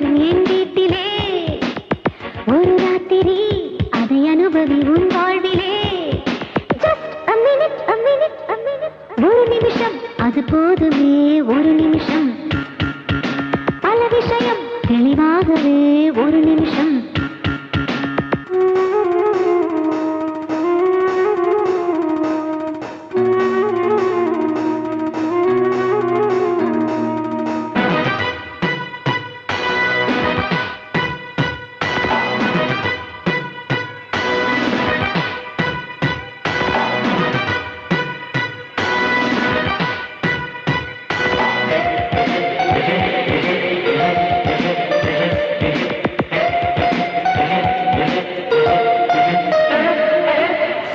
வரும் என் வீட்டிலே ஒரு ராத்திரி அதை அனுபவி உன் வாழ்விலே ஒரு நிமிஷம் அது போதுமே ஒரு நிமிஷம் பல விஷயம் தெளிவாகவே ஒரு நிமிஷம்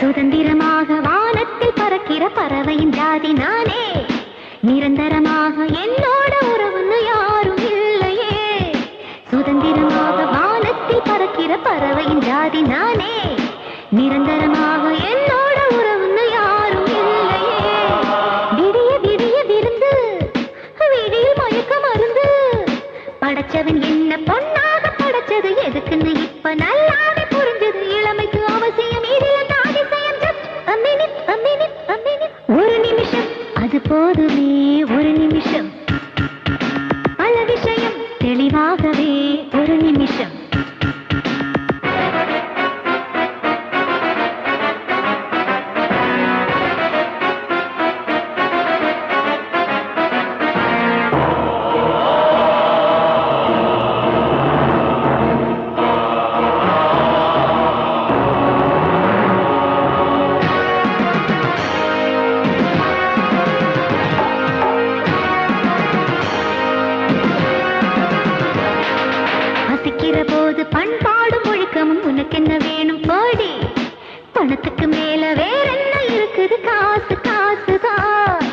சுதந்திரமாக வானத்தில் பறக்கிற பறவையின் ஜாதி நானே நிரந்தரமாக என்னோட உறவுன்னு யாரும் இல்லையே சுதந்திரமாக வானத்தில் பறக்கிற பறவையின் ஜாதி நானே நிரந்தரமாக என்னோட உறவுன்னு யாரும் இல்லையே விடிய விடிய விருந்து விடியில் மயக்க மருந்து படைச்சவன் என்ன பொன்னாக படைச்சது எதுக்குன்னு இப்ப நல்லாவே புரிஞ்சது இளமைக்கு அவசியம் இது ஒரு நிமிஷம் அது போதுமே ஒரு நிமிஷம் பல விஷயம் தெளிவாகவே ஒரு நிமிஷம் போது பண்பாடும் ஒழுக்கமும் உனக்கு என்ன வேணும் போடி பணத்துக்கு மேல வேற என்ன இருக்குது காசு காசுதான்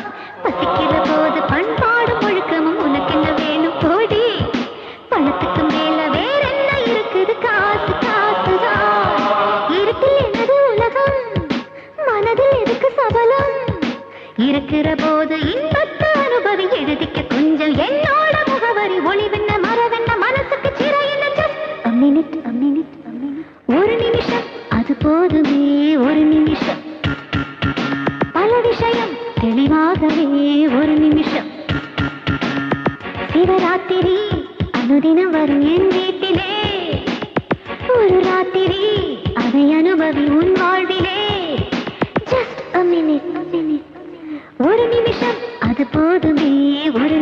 பசிக்கிற போது பண்பாடும் ஒழுக்கமும் உனக்கு என்ன வேணும் போடி பணத்துக்கு மேல வேற என்ன இருக்குது காசு காசுதான் இருட்டில் எனது உலகம் மனதில் எதுக்கு சபலம் இருக்கிற போது இன்பத்தை அனுபவி எழுதிக்க கொஞ்சம் என்னோட முகவரி ஒளிவென்ன மரவென்ன மனசுக்கு சிறை ஒரு நிமிஷம் அது போதுமே ஒரு நிமிஷம் பல விஷயம் தெளிவாகவே ஒரு நிமிஷம் சிவராத்திரி அனுதினம் வரும் என் வீட்டிலே ஒரு ராத்திரி அதை அனுபவி உன் வாழ்விலே ஜஸ்ட் a minute ஒரு நிமிஷம் அது போதுமே ஒரு